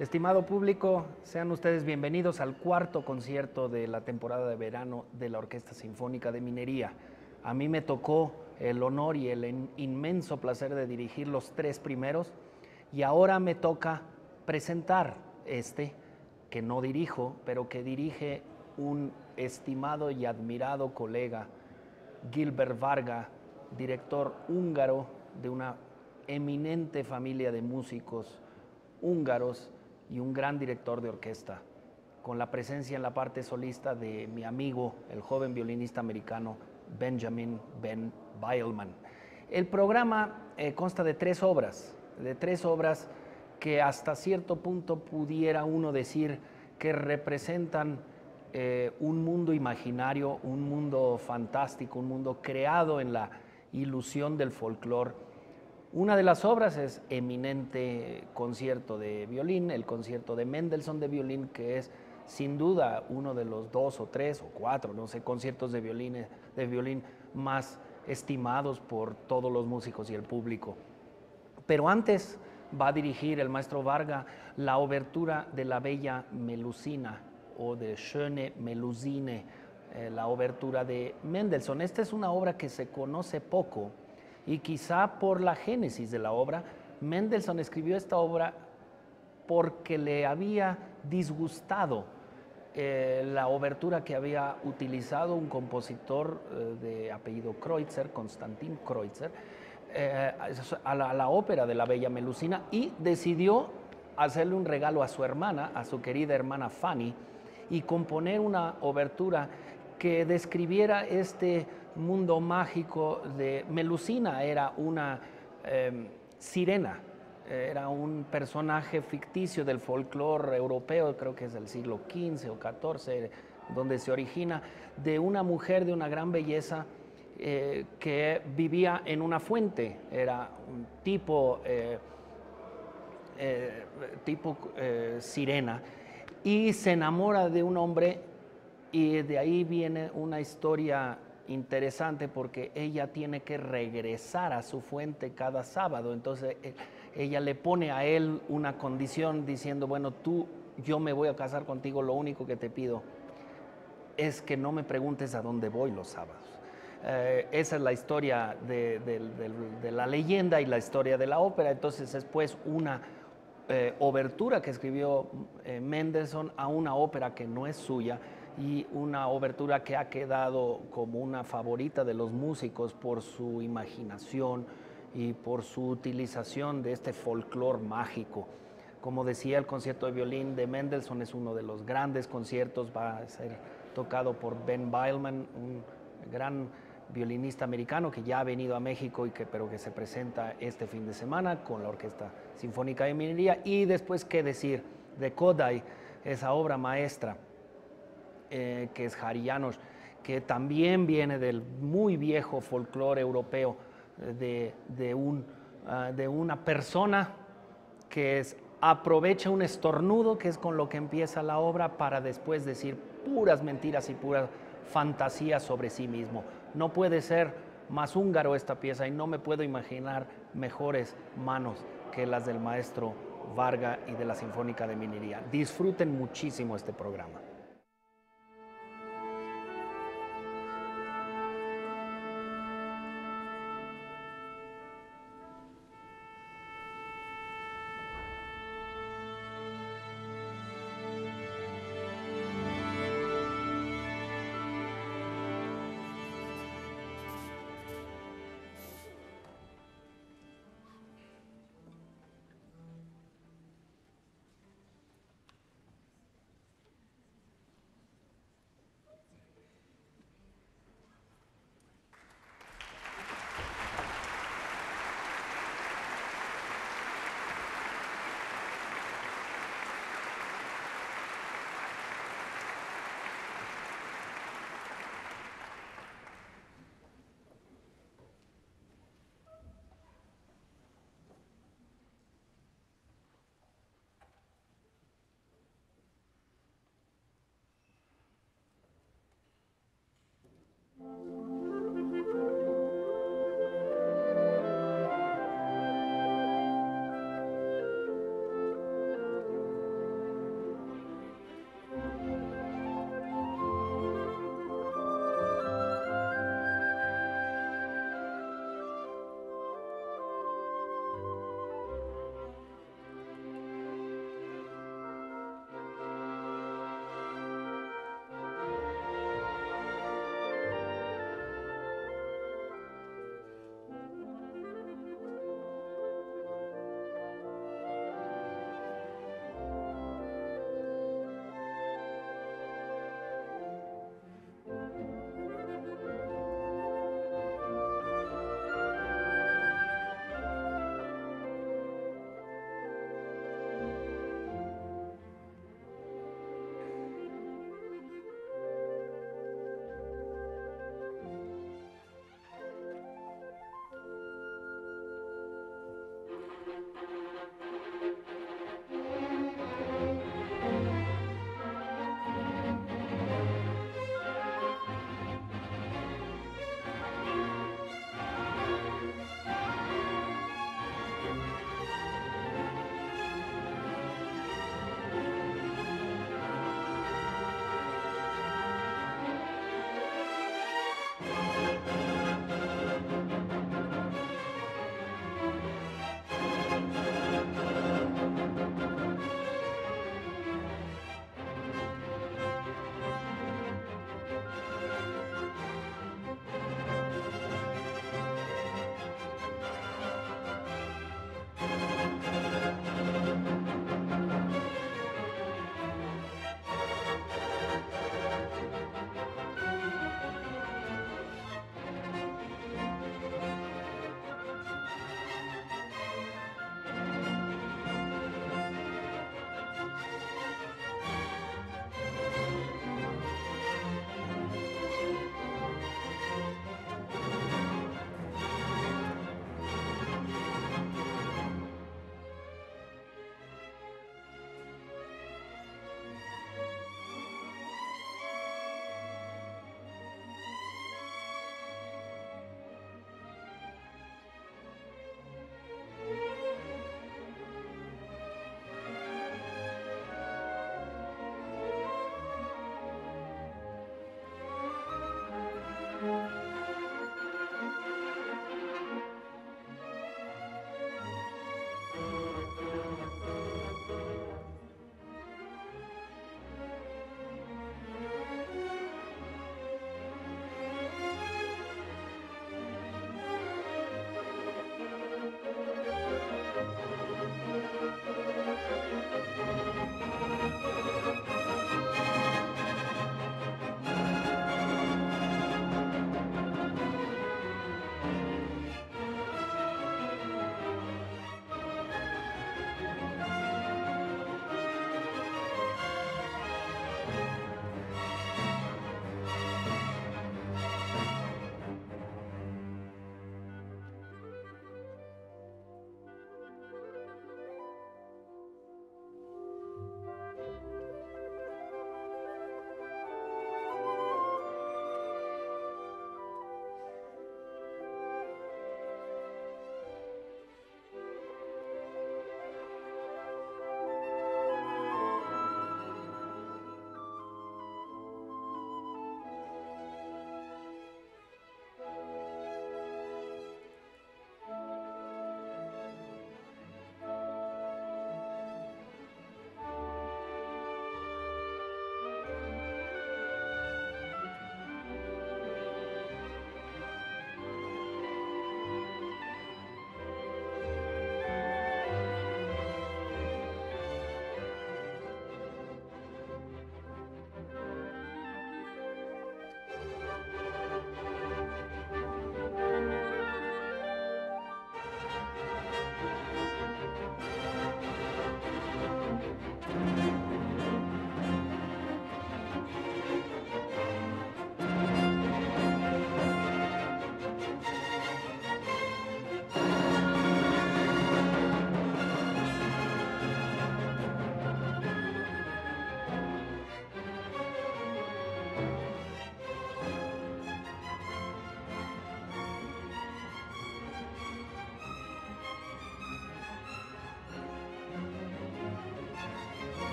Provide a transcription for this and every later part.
Estimado público, sean ustedes bienvenidos al cuarto concierto de la temporada de verano de la Orquesta Sinfónica de Minería. A mí me tocó el honor y el inmenso placer de dirigir los tres primeros y ahora me toca presentar este que no dirijo, pero que dirige un estimado y admirado colega, Gilbert Varga, director húngaro de una eminente familia de músicos húngaros y un gran director de orquesta, con la presencia en la parte solista de mi amigo, el joven violinista americano Benjamin Ben Beilman. El programa consta de tres obras que hasta cierto punto pudiera uno decir que representan un mundo imaginario, un mundo fantástico, un mundo creado en la ilusión del folclore. Una de las obras es eminente concierto de violín, el concierto de Mendelssohn de violín, que es sin duda uno de los 2 o 3 o 4, no sé, conciertos de violín más estimados por todos los músicos y el público. Pero antes va a dirigir el maestro Varga la obertura de la Bella Melusina o de Schöne Melusine, la obertura de Mendelssohn. Esta es una obra que se conoce poco y quizá por la génesis de la obra. Mendelssohn escribió esta obra porque le había disgustado la obertura que había utilizado un compositor de apellido Kreutzer, Konstantin Kreutzer, a la ópera de la Bella Melusina, y decidió hacerle un regalo a su hermana, a su querida hermana Fanny, y componer una obertura que describiera este mundo mágico de Melusina. Era una sirena, era un personaje ficticio del folclore europeo, creo que es del siglo XV o XIV, donde se origina, de una mujer de una gran belleza que vivía en una fuente. Era un tipo sirena, y se enamora de un hombre, y de ahí viene una historia interesante porque ella tiene que regresar a su fuente cada sábado. Entonces ella le pone a él una condición diciendo: bueno, yo me voy a casar contigo, lo único que te pido es que no me preguntes a dónde voy los sábados. Esa es la historia de la leyenda y la historia de la ópera. Entonces es pues una obertura que escribió Mendelssohn a una ópera que no es suya, y una obertura que ha quedado como una favorita de los músicos por su imaginación y por su utilización de este folclore mágico. Como decía, el concierto de violín de Mendelssohn es uno de los grandes conciertos. Va a ser tocado por Ben Beilman, un gran violinista americano que ya ha venido a México pero que se presenta este fin de semana con la Orquesta Sinfónica de Minería. Y después, qué decir de Kodály, esa obra maestra que es Háry János, que también viene del muy viejo folclore europeo, de una persona que aprovecha un estornudo, que es con lo que empieza la obra, para después decir puras mentiras y puras fantasías sobre sí mismo. No puede ser más húngaro esta pieza, y no me puedo imaginar mejores manos que las del maestro Varga y de la Sinfónica de Minería. Disfruten muchísimo este programa.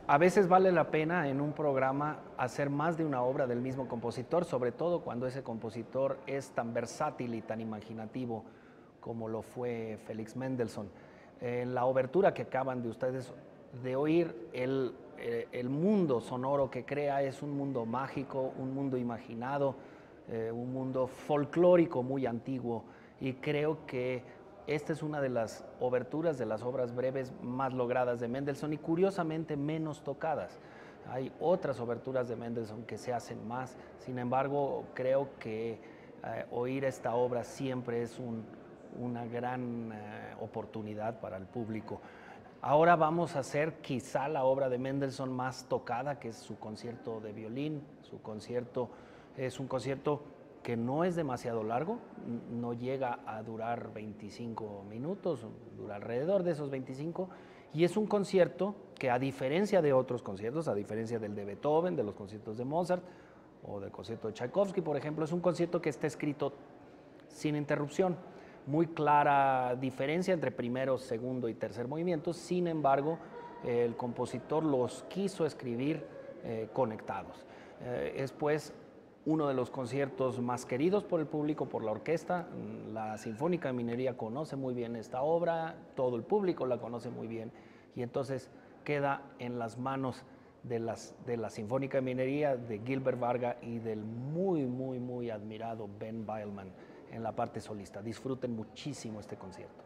A veces vale la pena en un programa hacer más de una obra del mismo compositor, sobre todo cuando ese compositor es tan versátil y tan imaginativo como lo fue Felix Mendelssohn. En la obertura que acaban de ustedes de oír, el mundo sonoro que crea es un mundo mágico, un mundo imaginado, un mundo folclórico muy antiguo, y creo que esta es una de las oberturas de las obras breves más logradas de Mendelssohn y curiosamente menos tocadas. Hay otras oberturas de Mendelssohn que se hacen más, sin embargo creo que oír esta obra siempre es una gran oportunidad para el público. Ahora vamos a hacer quizá la obra de Mendelssohn más tocada, que es su concierto de violín. Su concierto es un concierto que no es demasiado largo, no llega a durar 25 minutos, dura alrededor de esos 25, y es un concierto que, a diferencia de otros conciertos, a diferencia del de Beethoven, de los conciertos de Mozart o del concierto de Tchaikovsky, por ejemplo, es un concierto que está escrito sin interrupción. Muy clara diferencia entre primero, segundo y tercer movimiento, sin embargo, el compositor los quiso escribir conectados. Es pues uno de los conciertos más queridos por el público, por la orquesta. La Sinfónica de Minería conoce muy bien esta obra, todo el público la conoce muy bien, y entonces queda en las manos de la Sinfónica de Minería, de Gilbert Varga y del muy admirado Beilman en la parte solista. Disfruten muchísimo este concierto.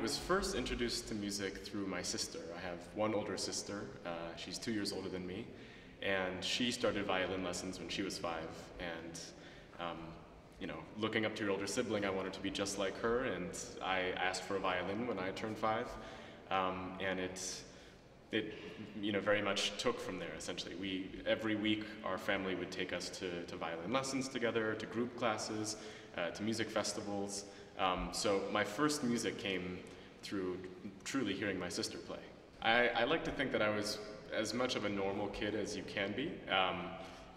was first introduced to music through my sister. I have one older sister. She's 2 years older than me, and she started violin lessons when she was 5. And you know, looking up to your older sibling, I wanted to be just like her, and I asked for a violin when I turned 5. And it you know, very much took from there, essentially. Every week, our family would take us to violin lessons together, to group classes, to music festivals. So my first music came through truly hearing my sister play. I like to think that I was as much of a normal kid as you can be.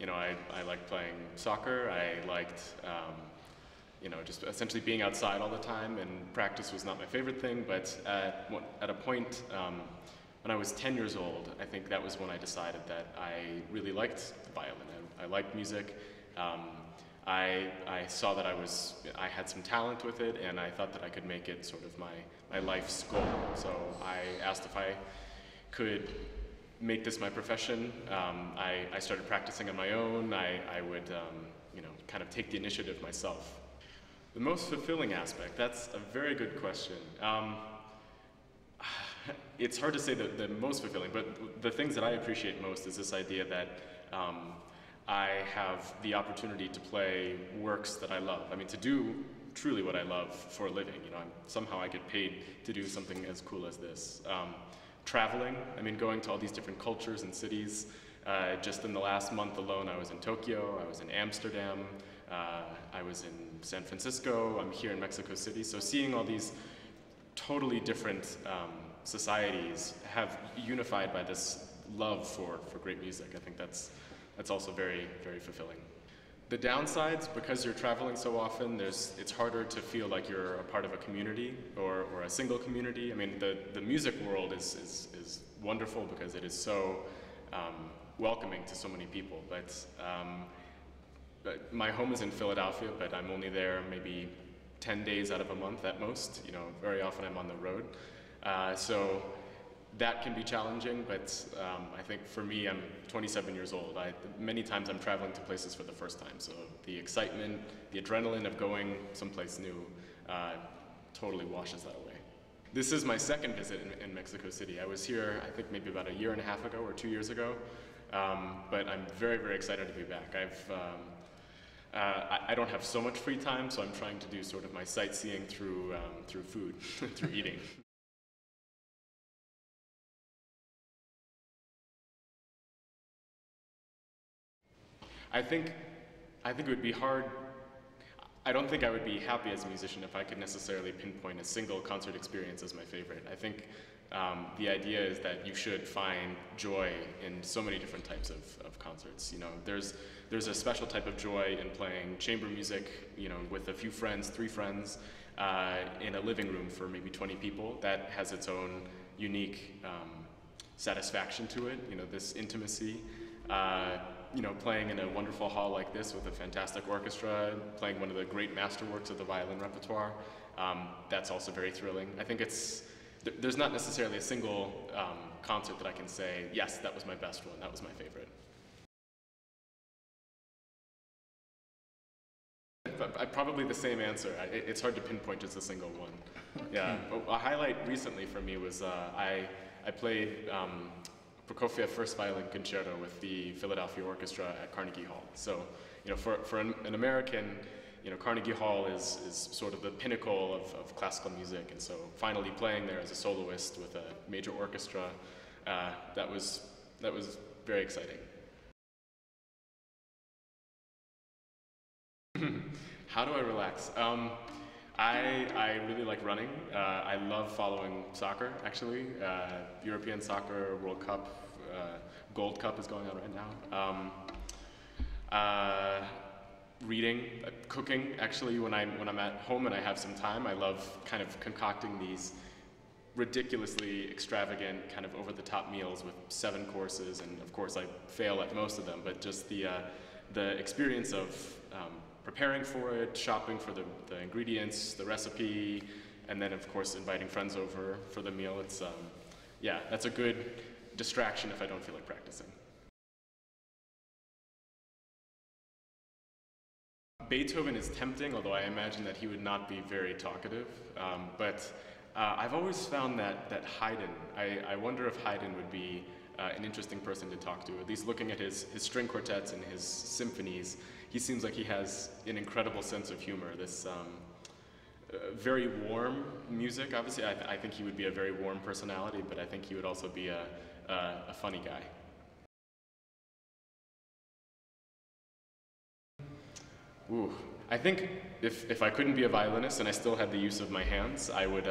You know, I liked playing soccer. I liked, you know, just essentially being outside all the time, and practice was not my favorite thing. But at a point when I was 10 years old, I think that was when I decided that I really liked the violin. I liked music. I saw that I had some talent with it, and I thought that I could make it sort of my life's goal. So I asked if I could make this my profession. I started practicing on my own. I would, you know, kind of take the initiative myself. The most fulfilling aspect, that's a very good question. It's hard to say the most fulfilling, but the things that I appreciate most is this idea that I have the opportunity to play works that I love. I mean, to do truly what I love for a living. You know, somehow I get paid to do something as cool as this. Traveling, I mean, going to all these different cultures and cities. Just in the last month alone, I was in Tokyo, I was in Amsterdam, I was in San Francisco, I'm here in Mexico City. So seeing all these totally different societies have unified by this love for great music, I think that's also very, very fulfilling. The downsides, because you're traveling so often, it's harder to feel like you're a part of a community or a single community. I mean, the music world is wonderful because it is so welcoming to so many people. But my home is in Philadelphia, but I'm only there maybe 10 days out of a month at most. You know, very often I'm on the road. So that can be challenging, but I think for me, I'm 27 years old. Many times I'm traveling to places for the first time, so the excitement, the adrenaline of going someplace new totally washes that away. This is my second visit in Mexico City. I was here, I think maybe about a year and a half ago or 2 years ago, but I'm very, very excited to be back. I don't have so much free time, so I'm trying to do sort of my sightseeing through food, through eating. I think it would be hard. I don't think I would be happy as a musician if I could necessarily pinpoint a single concert experience as my favorite. I think the idea is that you should find joy in so many different types of concerts. You know, there's a special type of joy in playing chamber music, you know, with a few friends, 3 friends, in a living room for maybe 20 people. That has its own unique satisfaction to it, you know, this intimacy. You know, playing in a wonderful hall like this with a fantastic orchestra, playing one of the great masterworks of the violin repertoire, that's also very thrilling. I think there's not necessarily a single concert that I can say, yes, that was my best one, that was my favorite. Probably the same answer. It's hard to pinpoint just a single one. Yeah, a highlight recently for me was I played Prokofiev First Violin Concerto with the Philadelphia Orchestra at Carnegie Hall. So, you know, for an American, you know, Carnegie Hall is sort of the pinnacle of classical music, and so finally playing there as a soloist with a major orchestra, that was very exciting. How do I relax? I really like running. I love following soccer, actually. European soccer, World Cup, Gold Cup is going on right now. Reading, cooking. Actually, when I'm at home and I have some time, I love kind of concocting these ridiculously extravagant, kind of over-the-top meals with 7 courses, and of course I fail at most of them, but just the experience of preparing for it, shopping for the ingredients, the recipe, and then of course inviting friends over for the meal. It's yeah, that's a good distraction if I don't feel like practicing. Beethoven is tempting, although I imagine that he would not be very talkative, but I've always found that Haydn, I wonder if Haydn would be an interesting person to talk to, at least looking at his string quartets and his symphonies. He seems like he has an incredible sense of humor, this very warm music. Obviously, I think he would be a very warm personality, but I think he would also be a funny guy. Ooh, I think if I couldn't be a violinist and I still had the use of my hands, I would.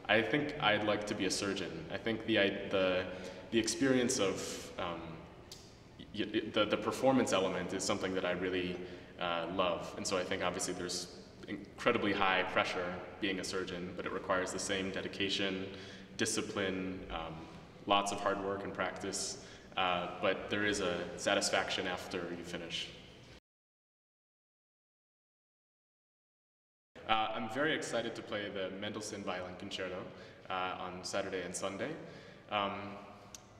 I think I'd like to be a surgeon. I think the experience of the performance element is something that I really love, and so I think obviously there's incredibly high pressure being a surgeon, but it requires the same dedication, discipline, lots of hard work and practice, but there is a satisfaction after you finish. I'm very excited to play the Mendelssohn Violin Concerto on Saturday and Sunday.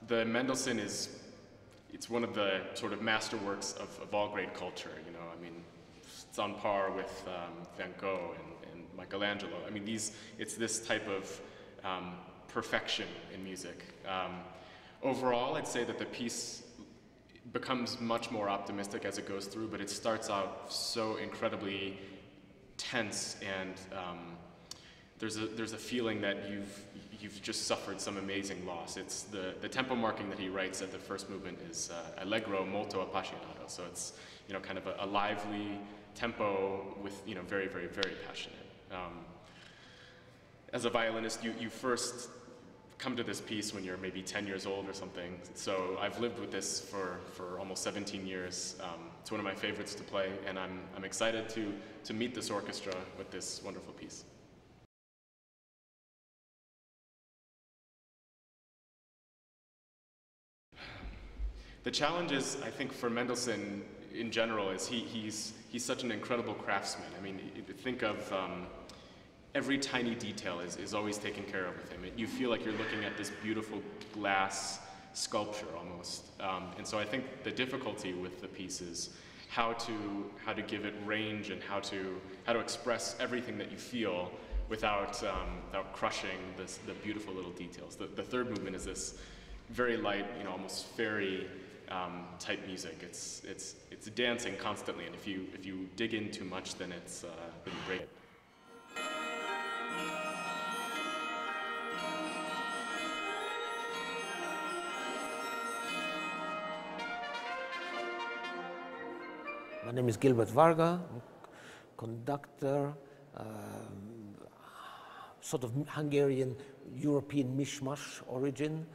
The Mendelssohn it's one of the sort of masterworks of all great culture, you know. I mean, it's on par with Van Gogh and Michelangelo. I mean, it's this type of perfection in music. Overall, I'd say that the piece becomes much more optimistic as it goes through, but it starts out so incredibly tense, and there's a feeling that you've just suffered some amazing loss. It's the tempo marking that he writes at the first movement is Allegro, molto, appassionato. So it's, you know, kind of a lively tempo with, you know, very, very, very passionate. As a violinist, you first come to this piece when you're maybe 10 years old or something. So I've lived with this for almost 17 years. It's one of my favorites to play, and I'm excited to meet this orchestra with this wonderful piece. The challenge is, I think, for Mendelssohn in general, is he's such an incredible craftsman. I mean, think of every tiny detail is always taken care of with him. You feel like you're looking at this beautiful glass sculpture almost. And so I think the difficulty with the piece is how to give it range and how to express everything that you feel without crushing the beautiful little details. The third movement is this very light, you know, almost fairy type music. It's dancing constantly, and if you dig in too much, then it's then you break it. My name is Gilbert Varga, conductor, sort of Hungarian European mishmash origin,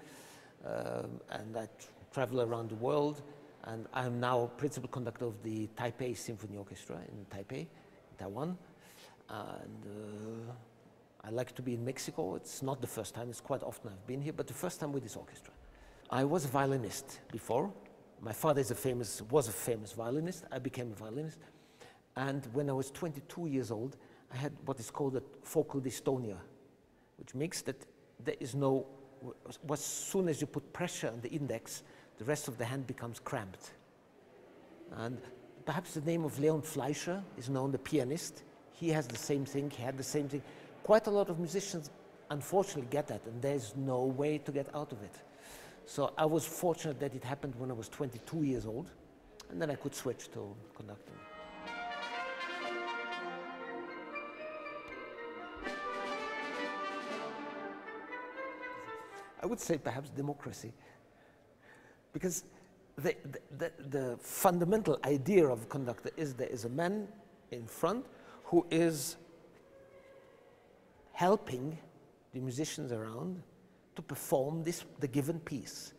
and I travel around the world, and I'm now principal conductor of the Taipei Symphony Orchestra in Taipei, Taiwan, and I like to be in Mexico. It's not the first time, it's quite often I've been here, but the first time with this orchestra. I was a violinist before. My father was a famous violinist. I became a violinist. And when I was 22 years old, I had what is called a focal dystonia, which makes that there is no, as soon as you put pressure on the index, the rest of the hand becomes cramped. And perhaps the name of Leon Fleischer is known, the pianist. He has the same thing, he had the same thing. Quite a lot of musicians unfortunately get that, and there's no way to get out of it. So I was fortunate that it happened when I was 22 years old, and then I could switch to conducting. I would say perhaps democracy, because the fundamental idea of a conductor is there is a man in front who is helping the musicians around to perform the given piece.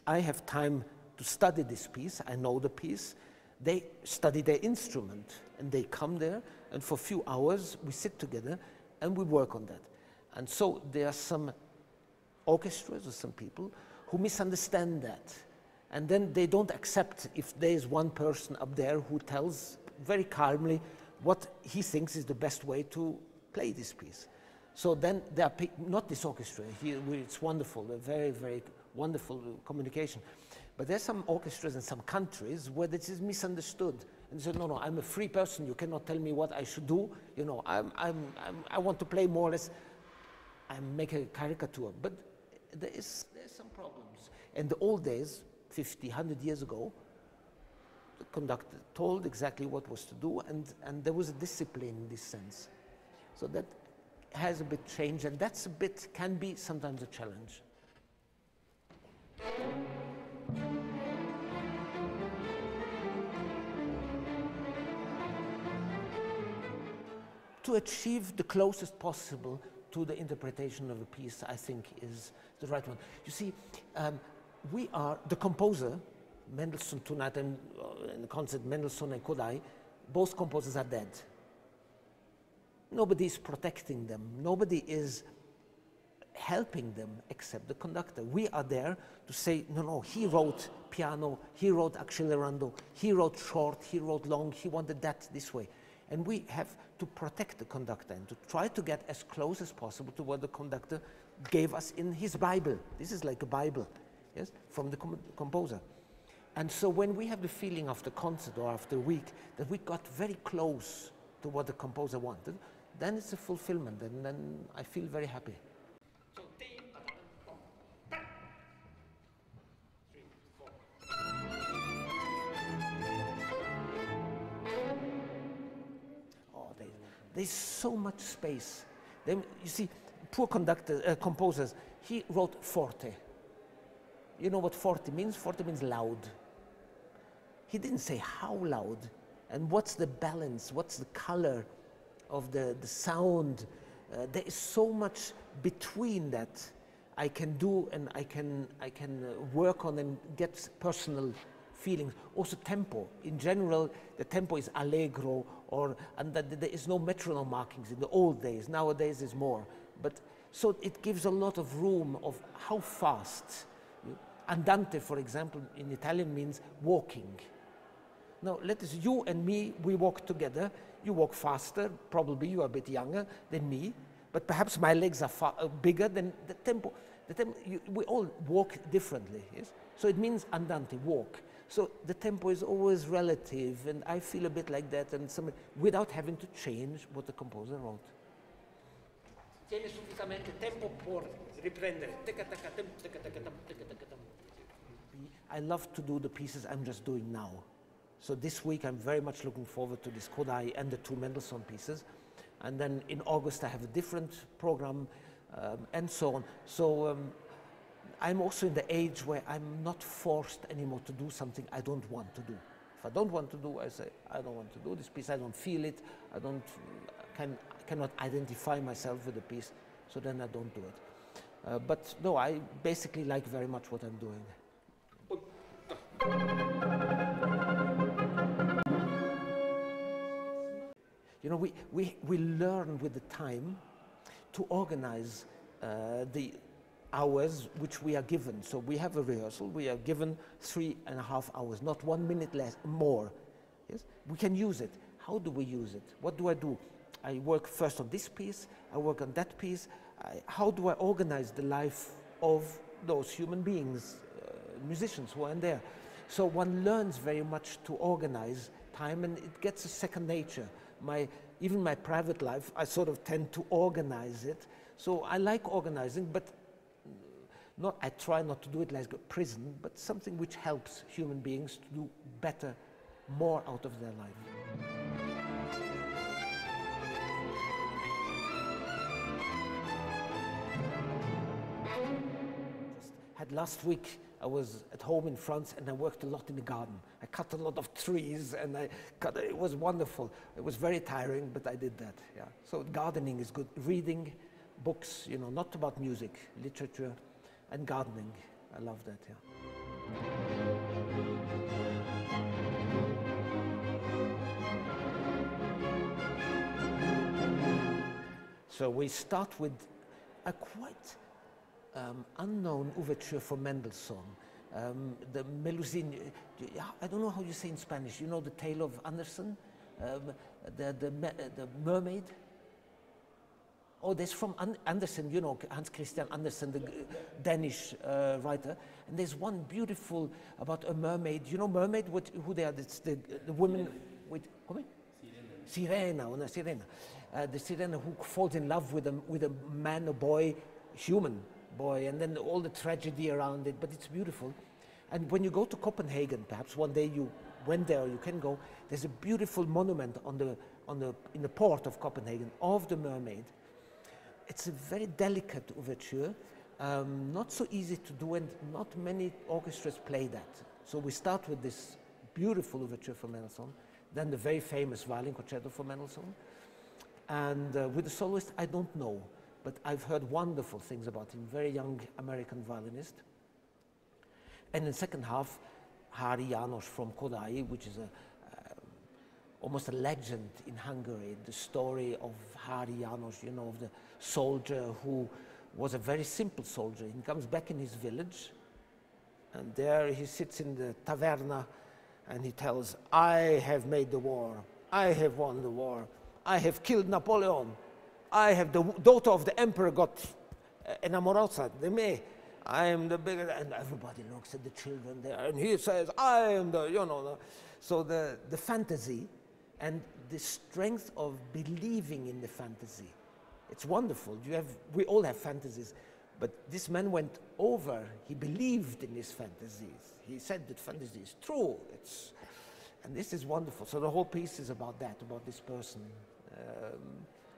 I have time to study this piece, I know the piece. They study their instrument and they come there, and for a few hours we sit together and we work on that. And so there are some orchestras or some people who misunderstand that. And then they don't accept if there is one person up there who tells very calmly what he thinks is the best way to play this piece. So then there are not this orchestra, here it's wonderful, a very, very wonderful communication. But there's some orchestras in some countries where this is misunderstood. And they say, no, I'm a free person, you cannot tell me what I should do. You know, I want to play more or less. I make a caricature, but there's some problems. In the old days, 50, 100 years ago, the conductor told exactly what was to do, and there was a discipline in this sense. So that has a bit changed, and that's a bit, can be sometimes a challenge. To achieve the closest possible to the interpretation of a piece, I think, is the right one. You see, we are, the composer, Mendelssohn tonight, and in the concert, Mendelssohn and Kodály, both composers are dead. Nobody is protecting them. Nobody is helping them except the conductor. We are there to say, no, he wrote piano, he wrote accelerando, he wrote short, he wrote long, he wanted that this way. And we have to protect the conductor and to try to get as close as possible to what the conductor gave us in his Bible. This is like a Bible, yes, from the composer. And so when we have the feeling after concert or after a week that we got very close to what the composer wanted, then it's a fulfillment, and then I feel very happy. Oh, there's so much space. Then, you see, poor composers, he wrote forte. You know what forte means? Forte means loud. He didn't say how loud, and what's the balance, what's the color of the sound. There is so much between that I can do, and I can work on and get personal feelings. Also tempo. In general, the tempo is Allegro, and that there is no metronome markings in the old days. Nowadays there's more. But so it gives a lot of room of how fast. Andante, for example, in Italian means walking. Now, let us, you and me, we walk together. You walk faster, probably you are a bit younger than me, but perhaps my legs are bigger than the tempo. We all walk differently, yes? So it means andante, walk. So the tempo is always relative, and I feel a bit like that, and without having to change what the composer wrote. Tiene sufficientemente tempo por riprendere. I love to do the pieces I'm just doing now. So this week I'm very much looking forward to this Kodály and the two Mendelssohn pieces. And then in August I have a different program and so on. So I'm also in the age where I'm not forced anymore to do something I don't want to do. If I don't want to do, I say, I don't want to do this piece, I don't feel it, I cannot identify myself with the piece, so then I don't do it. But no, I basically like very much what I'm doing. You know, we learn with the time to organize the hours which we are given. So we have a rehearsal, we are given 3.5 hours, not 1 minute less, more. Yes? We can use it. How do we use it? What do I do? I work first on this piece, I work on that piece. How do I organize the life of those human beings, musicians who are in there? So one learns very much to organize time, and it gets a second nature. Even my private life, I sort of tend to organize it. So I like organizing, but I try not to do it like a prison, but something which helps human beings to do better, more out of their life. Last week I was at home in France and I worked a lot in the garden. I cut a lot of trees and it was wonderful. It was very tiring, but I did that, yeah. So gardening is good. Reading books, you know, not about music, literature and gardening. I love that, yeah. So we start with a quite unknown overture for Mendelssohn, the Melusina. I don't know how you say in Spanish. You know the tale of Andersen, the mermaid. Oh, there's from Andersen. You know Hans Christian Andersen, the Danish writer. And there's one beautiful about a mermaid. You know mermaid? Who they are? It's the women with. Come? Sirena, una sirena. the sirena who falls in love with a man, a boy, human boy, and then all the tragedy around it, but it's beautiful. And when you go to Copenhagen, perhaps one day you went there, you can go, there's a beautiful monument in the port of Copenhagen of the mermaid. It's a very delicate overture, not so easy to do, and not many orchestras play that. So we start with this beautiful overture for Mendelssohn, then the very famous violin concerto for Mendelssohn, and with the soloist, I don't know, but I've heard wonderful things about him, very young American violinist. And in the second half, Háry János from Kodály, which is almost a legend in Hungary, the story of Háry János, you know, of the soldier who was a very simple soldier. He comes back in his village, and there he sits in the taverna, and he tells, I have made the war, I have won the war, I have killed Napoleon, I have the daughter of the emperor got enamorada de me, I am the biggest, and everybody looks at the children there, and he says, I am the, you know, so the fantasy and the strength of believing in the fantasy. It's wonderful. We all have fantasies, but this man went over, he believed in his fantasies. He said that fantasy is true. And this is wonderful. So the whole piece is about that, about this person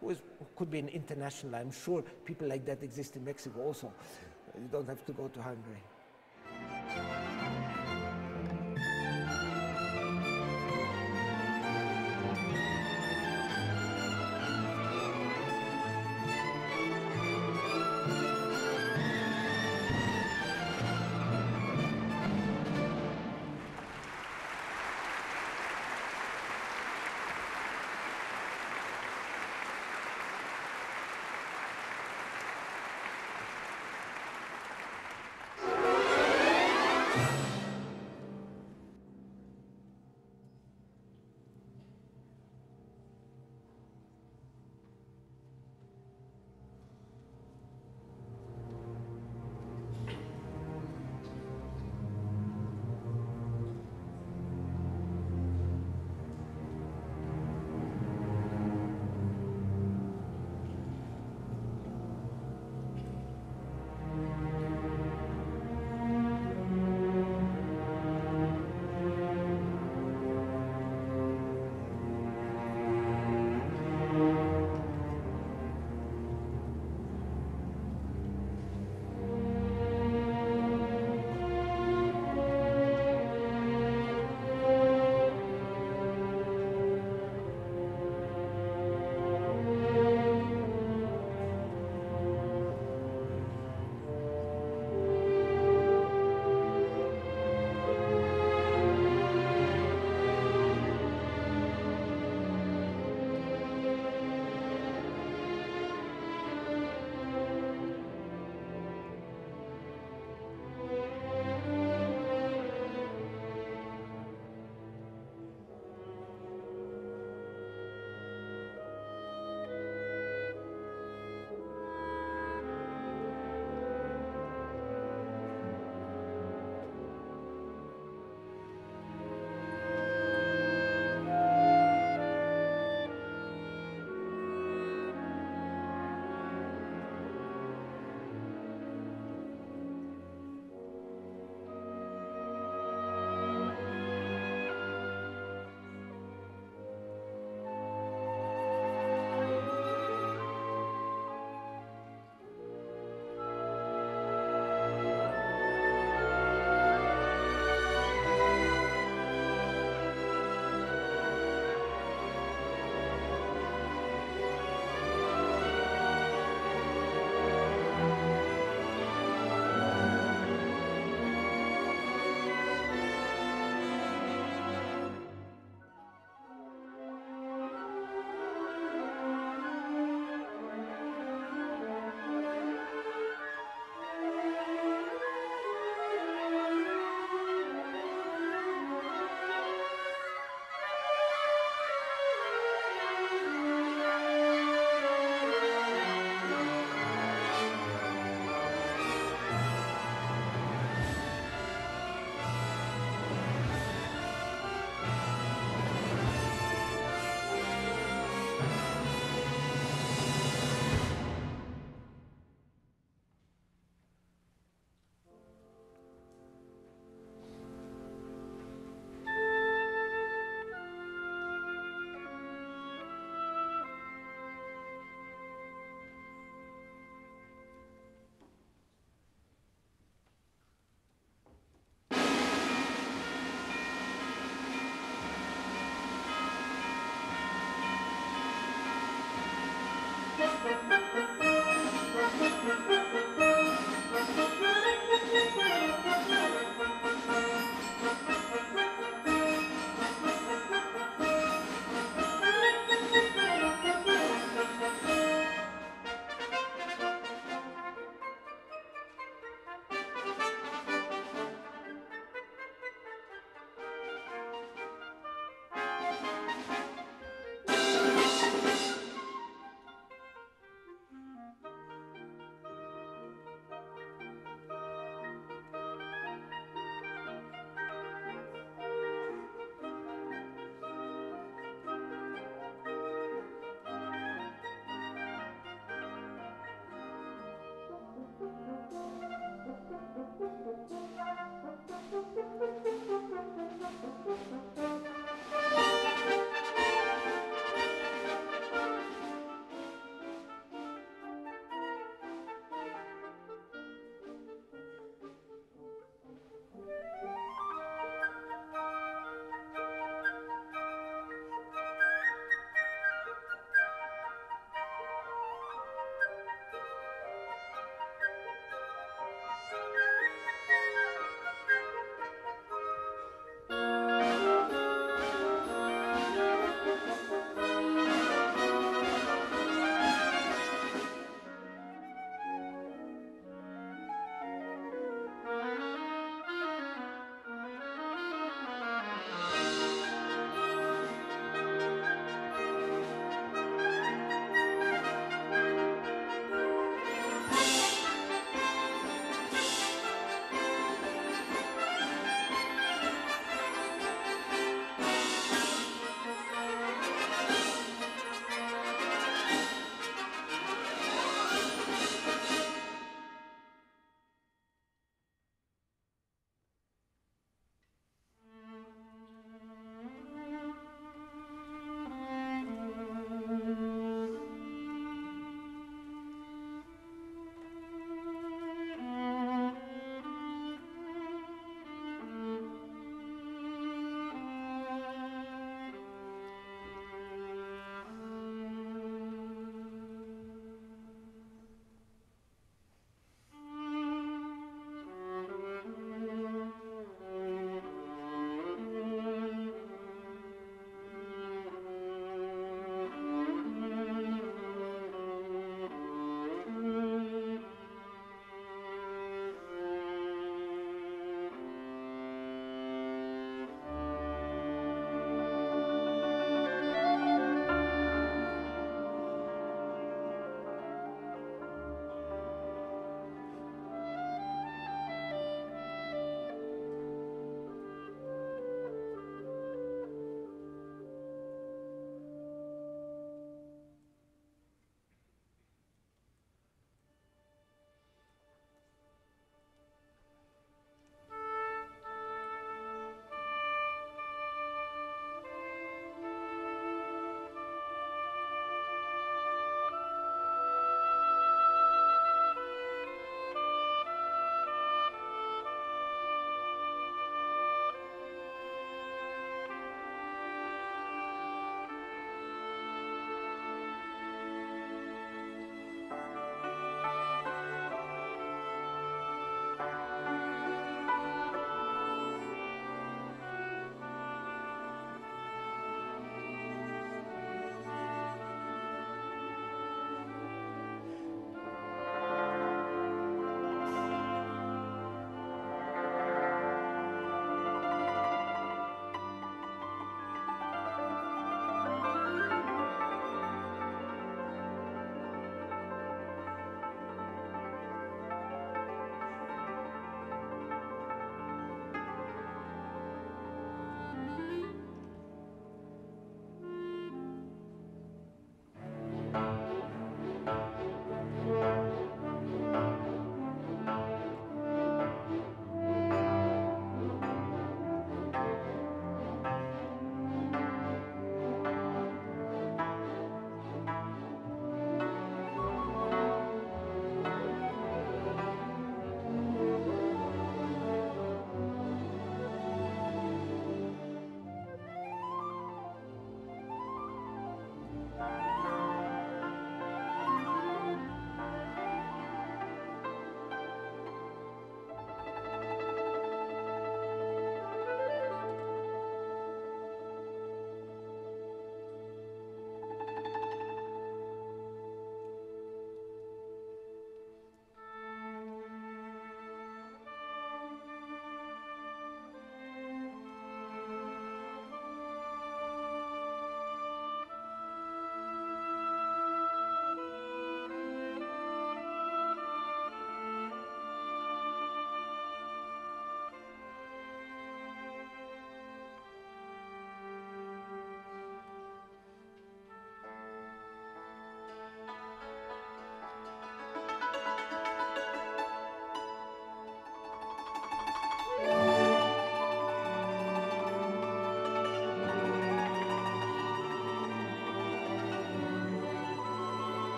who could be an international. I'm sure people like that exist in Mexico also. You don't have to go to Hungary.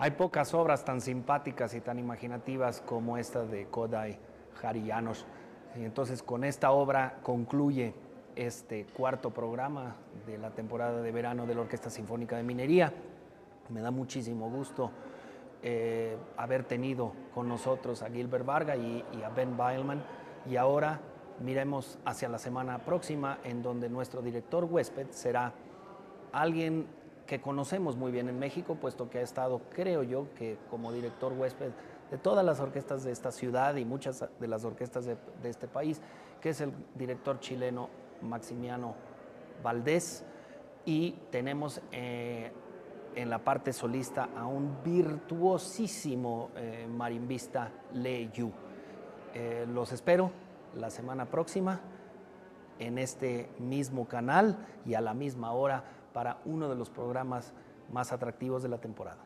Hay pocas obras tan simpáticas y tan imaginativas como esta de Kodály, Háry János. Y entonces con esta obra concluye este cuarto programa de la temporada de verano de la Orquesta Sinfónica de Minería. Me da muchísimo gusto haber tenido con nosotros a Gilbert Varga y a Beilman. Y ahora miremos hacia la semana próxima, en donde nuestro director huésped será alguien que conocemos muy bien en México, puesto que ha estado, creo yo, que como director huésped de todas las orquestas de esta ciudad y muchas de las orquestas de este país, que es el director chileno Maximiano Valdés. Y tenemos en la parte solista a un virtuosísimo marimbista, Leyenda. Los espero la semana próxima en este mismo canal y a la misma hora para uno de los programas más atractivos de la temporada.